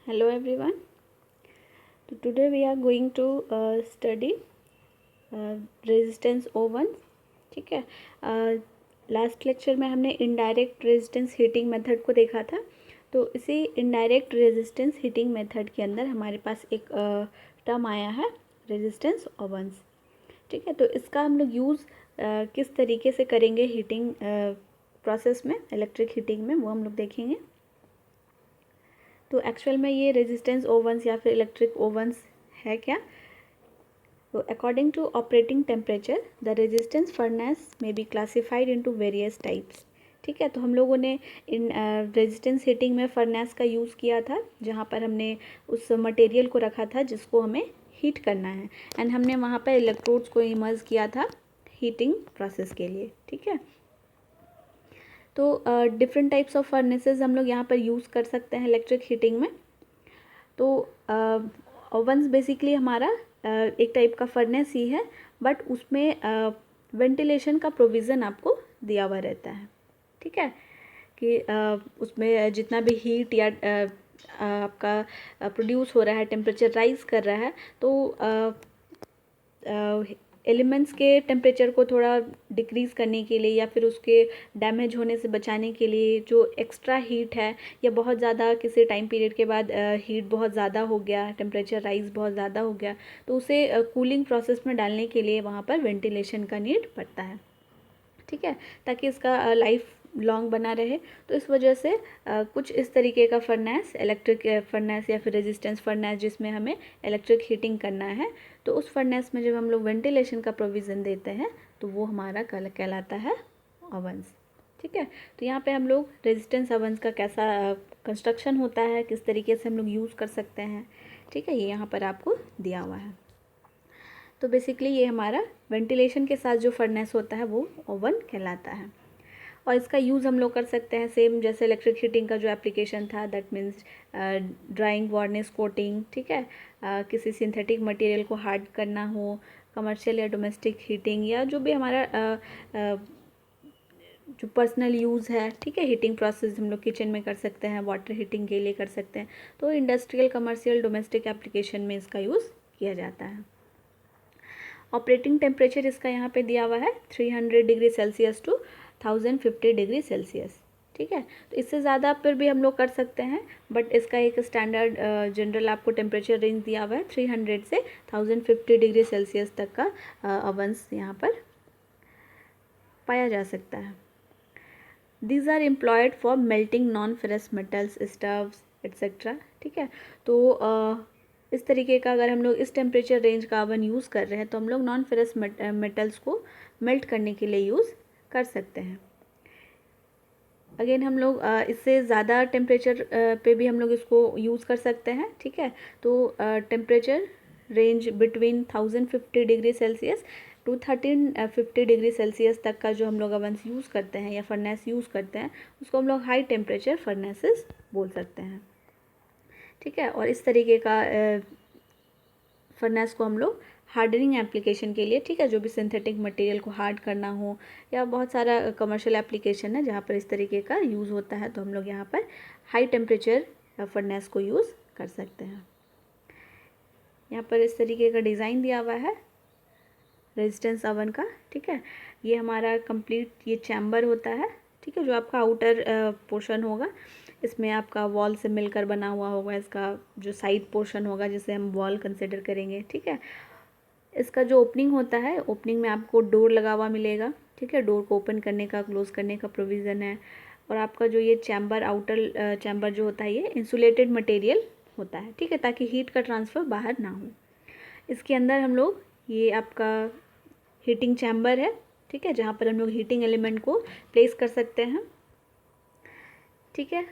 Hello everyone. So today we are going to study resistance oven. ठीक है. Last lecture में हमने indirect resistance heating method को देखा था. तो इसी इनडायरेक्ट रेजिस्टेंस हीटिंग मेथड के अंदर हमारे पास एक टर्म आया है रेजिस्टेंस ओवन्स. ठीक है. तो इसका हम लोग यूज़ किस तरीके से करेंगे हीटिंग प्रोसेस में, इलेक्ट्रिक हीटिंग में, वो हम लोग देखेंगे. तो एक्चुअल में ये रेजिस्टेंस ओवन्स या फिर इलेक्ट्रिक ओवन्स है क्या. तो according to operating temperature the resistance furnace may be classified into various types. ठीक है. तो हम लोगों ने इन रेजिस्टेंस हीटिंग में फर्नेस का यूज़ किया था, जहाँ पर हमने उस मटेरियल को रखा था जिसको हमें हीट करना है, एंड हमने वहाँ पर इलेक्ट्रोड्स को इमर्ज किया था हीटिंग प्रोसेस के लिए. ठीक है. तो डिफरेंट टाइप्स ऑफ फर्नेसेस हम लोग यहाँ पर यूज़ कर सकते हैं इलेक्ट्रिक हीटिंग में. तो ओवन्स बेसिकली हमारा एक टाइप का फर्नेस ही है, बट उसमें वेंटिलेशन का प्रोविज़न आपको दिया हुआ रहता है. ठीक है. कि उसमें जितना भी हीट या आपका प्रोड्यूस हो रहा है, टेम्परेचर राइज कर रहा है, तो एलिमेंट्स के टेम्परेचर को थोड़ा डिक्रीज़ करने के लिए या फिर उसके डैमेज होने से बचाने के लिए जो एक्स्ट्रा हीट है, या बहुत ज़्यादा किसी टाइम पीरियड के बाद हीट बहुत ज़्यादा हो गया, टेम्परेचर राइज बहुत ज़्यादा हो गया, तो उसे कूलिंग प्रोसेस में डालने के लिए वहाँ पर वेंटिलेशन का नीड पड़ता है. ठीक है. ताकि इसका लाइफ लॉन्ग बना रहे. तो इस वजह से कुछ इस तरीके का फर्नेस, इलेक्ट्रिक फर्नेस या फिर रेजिस्टेंस फर्नेस, जिसमें हमें इलेक्ट्रिक हीटिंग करना है, तो उस फर्नेस में जब हम लोग वेंटिलेशन का प्रोविज़न देते हैं तो वो हमारा कहलाता है ओवन्स. ठीक है. तो यहाँ पे हम लोग रेजिस्टेंस ओवन्स का कैसा कंस्ट्रक्शन होता है, किस तरीके से हम लोग यूज़ कर सकते हैं, ठीक है, ये यहाँ पर आपको दिया हुआ है. तो बेसिकली ये हमारा वेंटिलेशन के साथ जो फर्नेस होता है वो ओवन कहलाता है. और इसका यूज़ हम लोग कर सकते हैं सेम जैसे इलेक्ट्रिक हीटिंग का जो एप्लीकेशन था, that means drawing, varnish, coating. ठीक है. किसी सिंथेटिक मटेरियल को हार्ड करना हो, कमर्शियल या डोमेस्टिक हीटिंग, या जो भी हमारा जो पर्सनल यूज़ है. ठीक है. हीटिंग प्रोसेस हम लोग किचन में कर सकते हैं, वाटर हीटिंग के लिए कर सकते हैं. तो इंडस्ट्रियल, कमर्शियल, डोमेस्टिक एप्लीकेशन में इसका यूज़ किया जाता है. ऑपरेटिंग टेम्परेचर इसका यहाँ पे दिया हुआ है 300 degree Celsius to 1050 degree Celsius. ठीक है. तो इससे ज़्यादा पर भी हम लोग कर सकते हैं, बट इसका एक स्टैंडर्ड जनरल आपको टेम्परेचर रेंज दिया हुआ है 300 से 1050 डिग्री सेल्सियस तक का ओवन्स यहाँ पर पाया जा सकता है. These are employed for melting non ferrous metals, stoves etcetera. ठीक है. तो इस तरीके का अगर हम लोग इस टेम्परेचर रेंज का ओवन यूज़ कर रहे हैं तो हम लोग नॉन फेरस मेटल्स को मेल्ट करने के लिए यूज़ कर सकते हैं. अगेन हम लोग इससे ज़्यादा टेम्परेचर पे भी हम लोग इसको यूज़ कर सकते हैं. ठीक है. तो temperature range between 1050 degree Celsius to 1350 degree Celsius तक का जो हम लोग ओवन्स यूज़ करते हैं या फर्नेस यूज़ करते हैं, उसको हम लोग हाई टेम्परेचर फर्नेसेस बोल सकते हैं. ठीक है. और इस तरीके का फर्नेस को हम लोग हार्डनिंग एप्लीकेशन के लिए, ठीक है, जो भी सिंथेटिक मटेरियल को हार्ड करना हो, या बहुत सारा कमर्शियल एप्लीकेशन है जहाँ पर इस तरीके का यूज़ होता है, तो हम लोग यहाँ पर हाई टेम्परेचर फर्नेस को यूज़ कर सकते हैं. यहाँ पर इस तरीके का डिज़ाइन दिया हुआ है रेजिस्टेंस ओवन का. ठीक है. ये हमारा कंप्लीट ये चैम्बर होता है. ठीक है. जो आपका आउटर पोर्शन होगा, इसमें आपका वॉल से मिलकर बना हुआ होगा. इसका जो साइड पोर्शन होगा जिसे हम वॉल कंसिडर करेंगे. ठीक है. इसका जो ओपनिंग होता है, ओपनिंग में आपको डोर लगा हुआ मिलेगा. ठीक है. डोर को ओपन करने का, क्लोज करने का प्रोविज़न है. और आपका जो ये चैम्बर, आउटर चैम्बर जो होता है, ये इंसुलेटेड मटेरियल होता है. ठीक है. ताकि हीट का ट्रांसफ़र बाहर ना हो. इसके अंदर हम लोग, ये आपका हीटिंग चैम्बर है. ठीक है. जहाँ पर हम लोग हीटिंग एलिमेंट को प्लेस कर सकते हैं. ठीक है.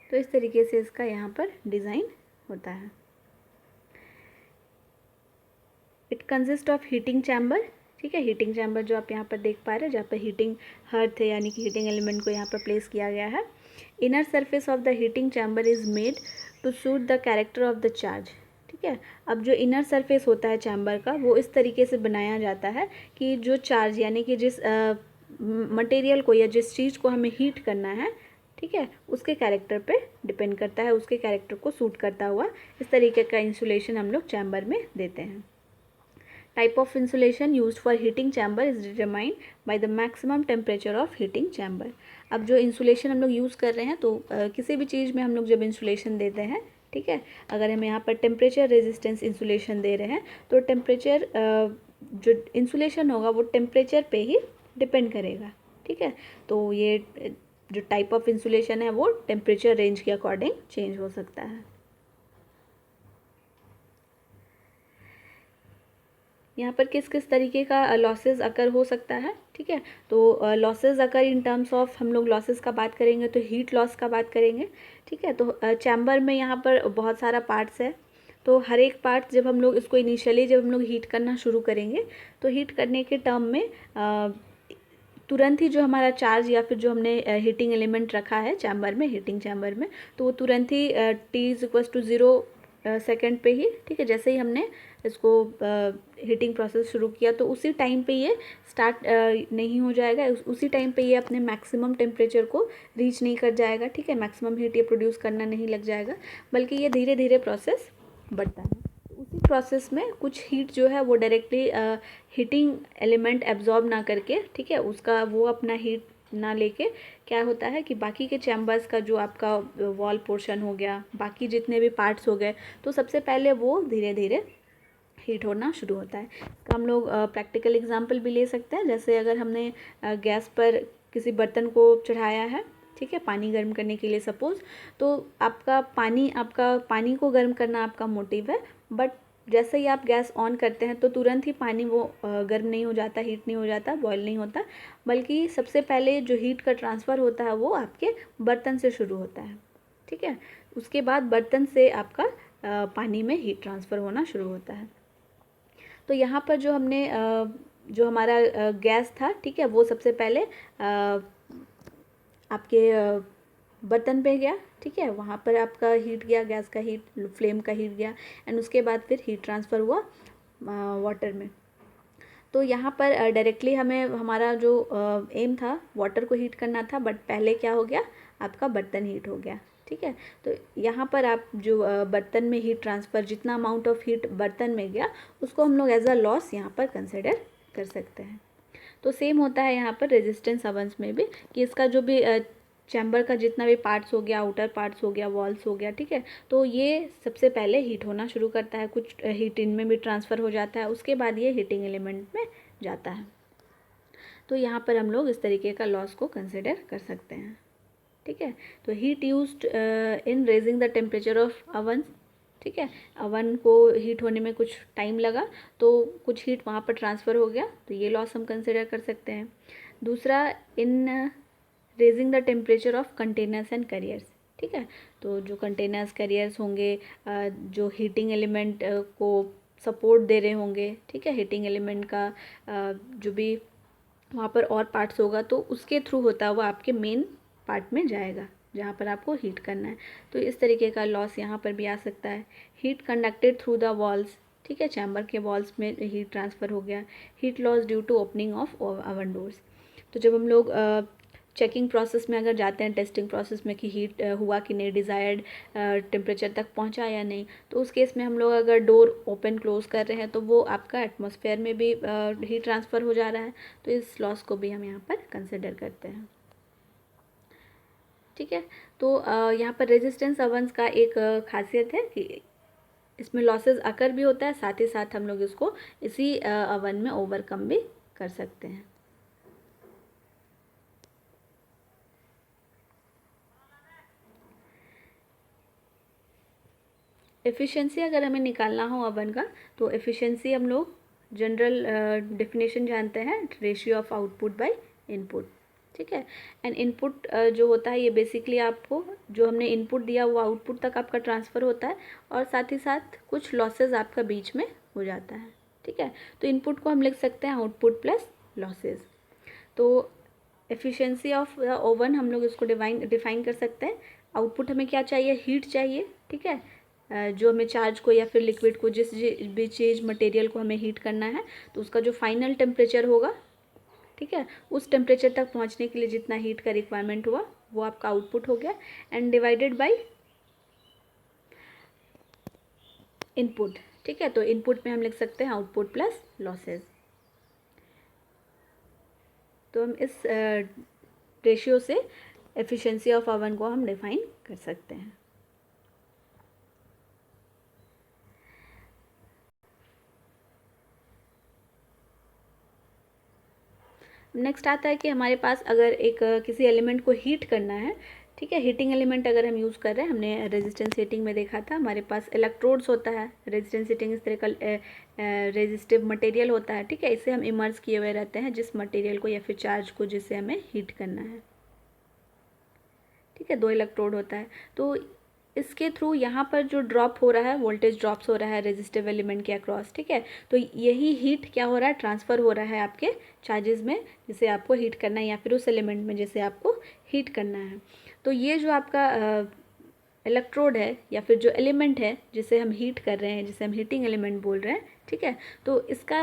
तो इस तरीके से इसका यहाँ पर डिज़ाइन होता है. It consist of heating chamber. ठीक है. हीटिंग चैम्बर जो आप यहाँ पर देख पा रहे हैं, जहाँ पर हीटिंग हर्थ है, यानी कि हीटिंग एलिमेंट को यहाँ पर प्लेस किया गया है. Inner surface of the heating chamber is made to suit the character of the charge. ठीक है. अब जो इनर सरफेस होता है चैम्बर का, वो इस तरीके से बनाया जाता है कि जो चार्ज, यानी कि जिस मटेरियल को या जिस चीज़ को हमें हीट करना है, ठीक है, उसके कैरेक्टर पे डिपेंड करता है, उसके कैरेक्टर को सूट करता हुआ इस तरीके का इंसुलेशन हम लोग चैम्बर में देते हैं। Type of insulation used for heating chamber is determined by the maximum temperature of heating chamber. अब जो इंसुलेशन हम लोग यूज़ कर रहे हैं, तो किसी भी चीज़ में हम लोग जब इंसुलेशन देते हैं, ठीक है, अगर हम यहाँ पर टेम्परेचर रेजिस्टेंस इंसुलेशन दे रहे हैं तो टेम्परेचर जो इंसुलेशन होगा वो टेम्परेचर पे ही डिपेंड करेगा। ठीक है, तो ये जो टाइप ऑफ इंसुलेशन है वो टेम्परेचर रेंज के अकॉर्डिंग चेंज हो सकता है। यहाँ पर किस किस तरीके का लॉसेस अकर हो सकता है, ठीक है, तो losses occur in terms of हम लोग लॉसेस का बात करेंगे तो हीट लॉस का बात करेंगे। ठीक है, तो चैम्बर में यहाँ पर बहुत सारा पार्ट्स है, तो हर एक पार्ट जब हम लोग इसको इनिशियली जब हम लोग हीट करना शुरू करेंगे तो हीट करने के टर्म में तुरंत ही जो हमारा चार्ज या फिर जो हमने हीटिंग एलिमेंट रखा है चैम्बर में, हीटिंग चैम्बर में, तो वो तुरंत ही T=0 सेकेंड पे ही, ठीक है, जैसे ही हमने इसको हीटिंग प्रोसेस शुरू किया तो उसी टाइम पे ये स्टार्ट नहीं हो जाएगा, उसी टाइम पे ये अपने मैक्सिमम टेम्परेचर को रीच नहीं कर जाएगा। ठीक है, मैक्सिमम हीट ये प्रोड्यूस करना नहीं लग जाएगा, बल्कि ये धीरे धीरे प्रोसेस बढ़ता है। उसी प्रोसेस में कुछ हीट जो है वो डायरेक्टली हीटिंग एलिमेंट एब्जॉर्ब ना करके, ठीक है, उसका वो अपना हीट ना लेके क्या होता है कि बाकी के चैम्बर्स का जो आपका वॉल पोर्शन हो गया, बाकी जितने भी पार्ट्स हो गए, तो सबसे पहले वो धीरे धीरे हीट होना शुरू होता है। इसका हम लोग प्रैक्टिकल एग्जांपल भी ले सकते हैं, जैसे अगर हमने गैस पर किसी बर्तन को चढ़ाया है, ठीक है, पानी गर्म करने के लिए सपोज़, तो आपका पानी को गर्म करना आपका मोटिव है, बट जैसे ही आप गैस ऑन करते हैं तो तुरंत ही पानी वो गर्म नहीं हो जाता, हीट नहीं हो जाता, बॉयल नहीं होता, बल्कि सबसे पहले जो हीट का ट्रांसफ़र होता है वो आपके बर्तन से शुरू होता है। ठीक है, उसके बाद बर्तन से आपका पानी में हीट ट्रांसफ़र होना शुरू होता है। तो यहाँ पर जो हमने जो हमारा गैस था, ठीक है, वो सबसे पहले आपके बर्तन पे गया, ठीक है, वहाँ पर आपका हीट गया, गैस का हीट, फ्लेम का हीट गया, एंड उसके बाद फिर हीट ट्रांसफ़र हुआ वाटर में। तो यहाँ पर डायरेक्टली हमें हमारा जो एम था वाटर को हीट करना था, बट पहले क्या हो गया, आपका बर्तन हीट हो गया। ठीक है, तो यहाँ पर आप जो बर्तन में हीट ट्रांसफ़र, जितना अमाउंट ऑफ हीट बर्तन में गया उसको हम लोग एज अ लॉस यहाँ पर कंसिडर कर सकते हैं। तो सेम होता है यहाँ पर रेजिस्टेंस अवंस में भी, कि इसका जो भी चैम्बर का जितना भी पार्ट्स हो गया, आउटर पार्ट्स हो गया, वॉल्स हो गया, ठीक है, तो ये सबसे पहले हीट होना शुरू करता है, कुछ हीट इनमें भी ट्रांसफ़र हो जाता है, उसके बाद ये हीटिंग एलिमेंट में जाता है। तो यहाँ पर हम लोग इस तरीके का लॉस को कंसिडर कर सकते हैं। ठीक है, तो heat used in raising the temperature of oven, ठीक है, अवन को हीट होने में कुछ टाइम लगा तो कुछ हीट वहाँ पर ट्रांसफ़र हो गया, तो ये लॉस हम कंसिडर कर सकते हैं। दूसरा, इन raising the temperature of containers and carriers, ठीक है, तो जो कंटेनर्स कैरियर्स होंगे, जो हीटिंग एलिमेंट को सपोर्ट दे रहे होंगे, ठीक है, हीटिंग एलिमेंट का जो भी वहाँ पर और पार्ट्स होगा तो उसके थ्रू होता हुआ आपके मेन पार्ट में जाएगा जहाँ पर आपको हीट करना है, तो इस तरीके का लॉस यहाँ पर भी आ सकता है। Heat conducted through the walls, ठीक है, चैम्बर के वॉल्स में हीट ट्रांसफ़र हो गया। Heat loss due to opening of oven doors, तो जब हम लोग चेकिंग प्रोसेस में अगर जाते हैं, टेस्टिंग प्रोसेस में कि हीट हुआ कि नहीं, डिज़ायर्ड टेम्परेचर तक पहुंचा या नहीं, तो उस केस में हम लोग अगर डोर ओपन क्लोज कर रहे हैं तो वो आपका एटमॉस्फेयर में भी हीट ट्रांसफ़र हो जा रहा है, तो इस लॉस को भी हम यहाँ पर कंसिडर करते हैं। ठीक है, तो यहाँ पर रेजिस्टेंस अवंस का एक खासियत है कि इसमें लॉसेस अकर भी होता है, साथ ही साथ हम लोग इसको इसी अवन में ओवरकम भी कर सकते हैं। एफिशिएंसी अगर हमें निकालना हो अवन का, तो एफिशिएंसी हम लोग जनरल डेफिनेशन जानते हैं, ratio of output by input. ठीक है, एंड इनपुट जो होता है ये बेसिकली आपको जो हमने इनपुट दिया वो आउटपुट तक आपका ट्रांसफ़र होता है, और साथ ही साथ कुछ लॉसेस आपका बीच में हो जाता है। ठीक है, तो इनपुट को हम लिख सकते हैं आउटपुट प्लस लॉसेस। तो एफिशिएंसी ऑफ द ओवन हम लोग इसको डिफाइन कर सकते हैं। आउटपुट हमें क्या चाहिए, हीट चाहिए, ठीक है, जो हमें चार्ज को या फिर लिक्विड को, जिस भी चीज़ मटेरियल को हमें हीट करना है, तो उसका जो फाइनल टेम्परेचर होगा, ठीक है, उस टेम्परेचर तक पहुंचने के लिए जितना हीट का रिक्वायरमेंट हुआ वो आपका आउटपुट हो गया, एंड डिवाइडेड बाय इनपुट। ठीक है, तो इनपुट में हम लिख सकते हैं आउटपुट प्लस लॉसेस। तो हम इस रेशियो से एफिशिएंसी ऑफ ओवन को हम डिफाइन कर सकते हैं। नेक्स्ट आता है कि हमारे पास अगर एक किसी एलिमेंट को हीट करना है, ठीक है, हीटिंग एलिमेंट अगर हम यूज़ कर रहे हैं, हमने रेजिस्टेंस हीटिंग में देखा था, हमारे पास इलेक्ट्रोड्स होता है। रेजिस्टेंस हीटिंग इस तरह का रेजिस्टिव मटेरियल होता है, ठीक है, इसे हम इमर्स किए हुए रहते हैं जिस मटेरियल को या फिर चार्ज को जिसे हमें हीट करना है। ठीक है, 2 इलेक्ट्रोड होता है, तो इसके थ्रू यहाँ पर जो ड्रॉप हो रहा है, वोल्टेज ड्रॉप्स हो रहा है रेजिस्टिव एलिमेंट के अक्रॉस। ठीक है, तो यही हीट क्या हो रहा है, ट्रांसफ़र हो रहा है आपके चार्जेस में जिसे आपको हीट करना है, या फिर उस एलिमेंट में जिसे आपको हीट करना है। तो ये जो आपका इलेक्ट्रोड है या फिर जो एलिमेंट है जिसे हम हीट कर रहे हैं, जिसे हम हीटिंग एलिमेंट बोल रहे हैं, ठीक है, तो इसका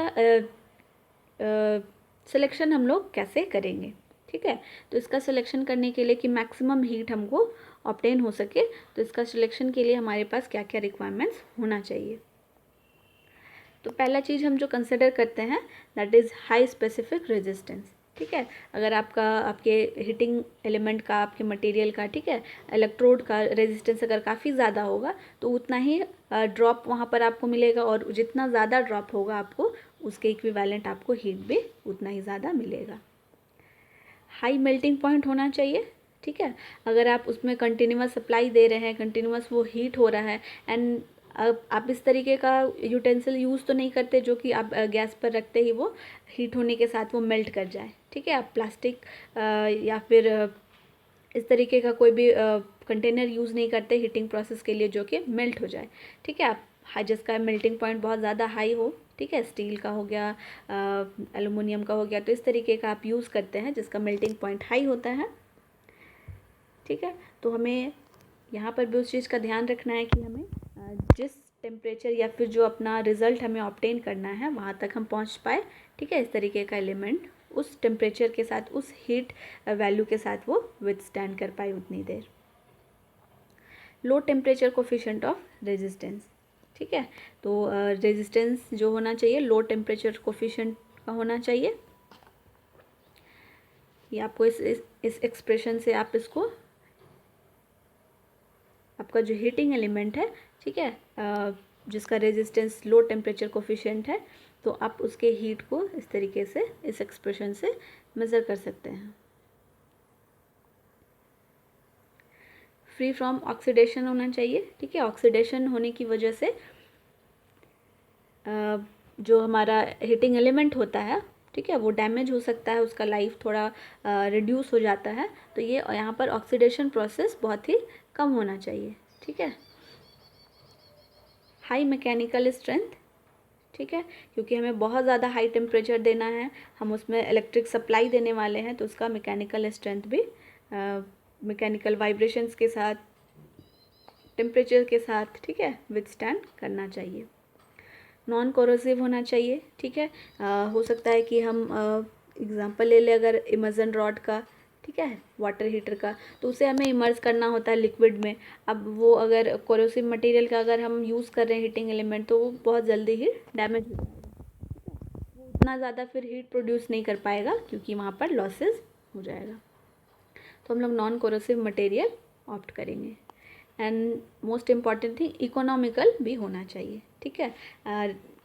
सिलेक्शन हम लोग कैसे करेंगे। ठीक है, तो इसका सिलेक्शन करने के लिए कि मैक्सिमम हीट हमको ऑब्टेन हो सके, तो इसका सिलेक्शन के लिए हमारे पास क्या क्या रिक्वायरमेंट्स होना चाहिए। तो पहला चीज़ हम जो कंसिडर करते हैं that is high specific resistance. ठीक है, अगर आपके हीटिंग एलिमेंट का, आपके मटेरियल का, ठीक है, इलेक्ट्रोड का रेजिस्टेंस अगर काफ़ी ज़्यादा होगा तो उतना ही ड्रॉप वहाँ पर आपको मिलेगा, और जितना ज़्यादा ड्रॉप होगा आपको उसके इक्विवेलेंट आपको हीट भी उतना ही ज़्यादा मिलेगा। हाई मेल्टिंग पॉइंट होना चाहिए। ठीक है, अगर आप उसमें कंटिन्यूस सप्लाई दे रहे हैं, कंटिन्यूस वो हीट हो रहा है, एंड आप इस तरीके का यूटेंसिल यूज़ तो नहीं करते जो कि आप गैस पर रखते ही वो हीट होने के साथ वो मेल्ट कर जाए। ठीक है, आप प्लास्टिक या फिर इस तरीके का कोई भी कंटेनर यूज़ नहीं करते हीटिंग प्रोसेस के लिए जो कि मेल्ट हो जाए। ठीक है, आप जिसका मेल्टिंग पॉइंट बहुत ज़्यादा हाई हो, ठीक है, स्टील का हो गया, एलुमिनियम का हो गया, तो इस तरीके का आप यूज़ करते हैं जिसका मेल्टिंग पॉइंट हाई होता है। ठीक है, तो हमें यहाँ पर भी उस चीज़ का ध्यान रखना है कि हमें जिस टेम्परेचर या फिर जो अपना रिज़ल्ट हमें ऑब्टेन करना है वहाँ तक हम पहुँच पाए। ठीक है, इस तरीके का एलिमेंट उस टेम्परेचर के साथ, उस हीट वैल्यू के साथ वो विथस्टैंड कर पाए उतनी देर। Low temperature coefficient of resistance. ठीक है, तो रेजिस्टेंस जो होना चाहिए लो टेम्परेचर कोफिशिएंट का होना चाहिए। ये आपको इस एक्सप्रेशन से आप इसको, आपका जो हीटिंग एलिमेंट है, ठीक है, जिसका रेजिस्टेंस लो टेम्परेचर कोफिशिएंट है, तो आप उसके हीट को इस तरीके से इस एक्सप्रेशन से मेज़र कर सकते हैं। फ्री फ्रॉम ऑक्सीडेशन होना चाहिए। ठीक है, ऑक्सीडेशन होने की वजह से जो हमारा हीटिंग एलिमेंट होता है, ठीक है, वो डैमेज हो सकता है, उसका लाइफ थोड़ा रिड्यूस हो जाता है। तो ये यहाँ पर ऑक्सीडेशन प्रोसेस बहुत ही कम होना चाहिए। ठीक है, हाई मैकेनिकल स्ट्रेंथ। ठीक है, क्योंकि हमें बहुत ज़्यादा हाई टेम्परेचर देना है, हम उसमें इलेक्ट्रिक सप्लाई देने वाले हैं, तो उसका मैकेनिकल स्ट्रेंथ भी मैकेनिकल वाइब्रेशंस के साथ, टेम्परेचर के साथ, ठीक है, विथस्टैंड करना चाहिए। नॉन कोरोसिव होना चाहिए। ठीक है, हो सकता है कि हम एग्ज़ाम्पल ले लें अगर इमर्जन रॉड का, ठीक है, वाटर हीटर का, तो उसे हमें इमर्स करना होता है लिक्विड में। अब वो अगर कोरोसिव मटेरियल का अगर हम यूज़ कर रहे हैं हीटिंग एलिमेंट, तो वो बहुत जल्दी ही डैमेज हो जाएगा। वो उतना ज़्यादा फिर हीट प्रोड्यूस नहीं कर पाएगा क्योंकि वहाँ पर लॉसेस हो जाएगा। तो हम लोग नॉन कोरोसिव मटेरियल ऑप्ट करेंगे। And most important thing, economical भी होना चाहिए। ठीक है,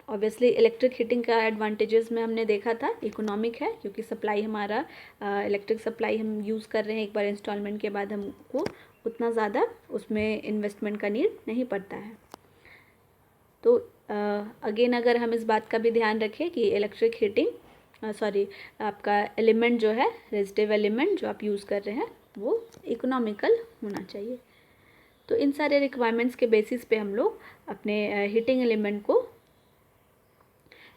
ऑब्वियसली इलेक्ट्रिक हीटिंग का एडवांटेजेस में हमने देखा था, इकोनॉमिक है क्योंकि सप्लाई हमारा इलेक्ट्रिक सप्लाई हम यूज़ कर रहे हैं, एक बार इंस्टॉलमेंट के बाद हमको उतना ज़्यादा उसमें इन्वेस्टमेंट का नीड नहीं पड़ता है। तो अगेन अगर हम इस बात का भी ध्यान रखें कि इलेक्ट्रिक हीटिंग आपका एलिमेंट जो है, रेजिस्टिव एलिमेंट जो आप यूज़ कर रहे हैं, वो इकोनॉमिकल होना चाहिए। तो इन सारे रिक्वायरमेंट्स के बेसिस पे हम लोग अपने हीटिंग एलिमेंट को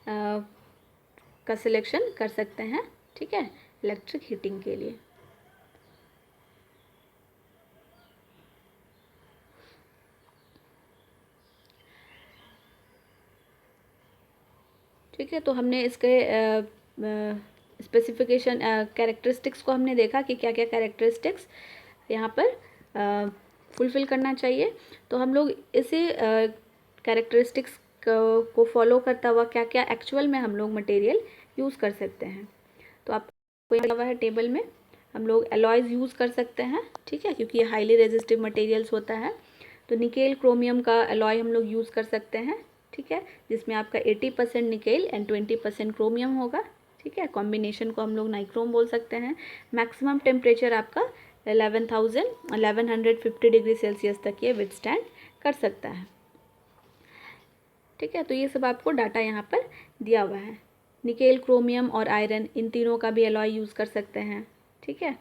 का सिलेक्शन कर सकते हैं। ठीक है, इलेक्ट्रिक हीटिंग के लिए। ठीक है, तो हमने इसके स्पेसिफिकेशन कैरेक्टरिस्टिक्स को हमने देखा कि क्या क्या कैरेक्टरिस्टिक्स यहाँ पर फुलफ़िल करना चाहिए। तो हम लोग इसे कैरेक्टरिस्टिक्स को फॉलो करता हुआ क्या क्या एक्चुअल में हम लोग मटेरियल यूज़ कर सकते हैं। तो आपको दिया हुआ है टेबल में, हम लोग एलॉयज़ यूज़ कर सकते हैं, ठीक है, क्योंकि ये हाईली रेजिस्टिव मटेरियल्स होता है। तो निकेल क्रोमियम का एलॉय हम लोग यूज़ कर सकते हैं, ठीक है, जिसमें आपका 80% निकेल एंड 20% क्रोमियम होगा, ठीक है। कॉम्बिनेशन को हम लोग नाइक्रोम बोल सकते हैं। मैक्सिमम टेम्परेचर आपका 1150 डिग्री सेल्सियस तक ये विथस्टैंड कर सकता है, ठीक है। तो ये सब आपको डाटा यहाँ पर दिया हुआ है। निकेल, क्रोमियम और आयरन, इन तीनों का भी एलॉय यूज़ कर सकते हैं, ठीक है,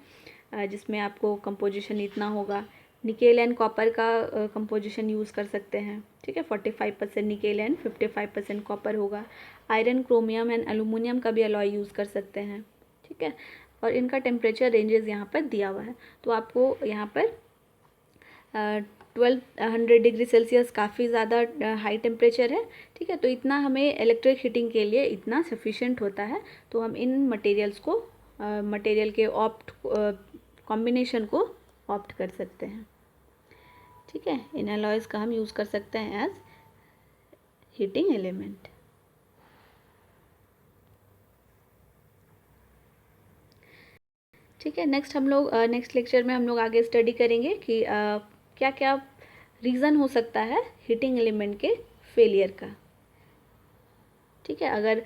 जिसमें आपको कंपोजिशन इतना होगा। निकेल एंड कॉपर का कंपोजिशन यूज़ कर सकते हैं, ठीक है, 45% निकेल एंड 55% कॉपर होगा। आयरन, क्रोमियम एंड एल्यूमिनियम का भी एलॉय यूज़ कर सकते हैं, ठीक है, और इनका टेम्परेचर रेंजेस यहाँ पर दिया हुआ है। तो आपको यहाँ पर 1200 डिग्री सेल्सियस काफ़ी ज़्यादा हाई टेम्परेचर है, ठीक है। तो इतना हमें इलेक्ट्रिक हीटिंग के लिए इतना सफिशेंट होता है। तो हम इन मटेरियल्स को मटेरियल के कॉम्बिनेशन को ऑप्ट कर सकते हैं, ठीक है। इन एलॉयज़ का हम यूज़ कर सकते हैं एज हीटिंग एलिमेंट। ठीक है, नेक्स्ट हम लोग नेक्स्ट लेक्चर में हम लोग आगे स्टडी करेंगे कि क्या क्या रीज़न हो सकता है हीटिंग एलिमेंट के फेलियर का, ठीक है। अगर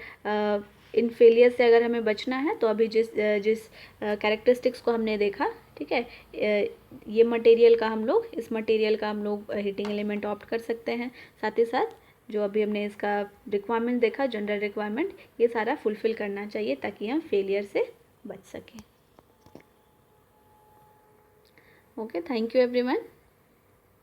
इन फेलियर से अगर हमें बचना है तो अभी जिस कैरेक्टरिस्टिक्स को हमने देखा, ठीक है, ये मटेरियल का हम लोग, इस मटेरियल का हम लोग हीटिंग एलिमेंट ऑप्ट कर सकते हैं। साथ ही साथ जो अभी हमने इसका रिक्वायरमेंट देखा, जनरल रिक्वायरमेंट, ये सारा फुलफ़िल करना चाहिए ताकि हम फेलियर से बच सकें। Okay, thank you everyone.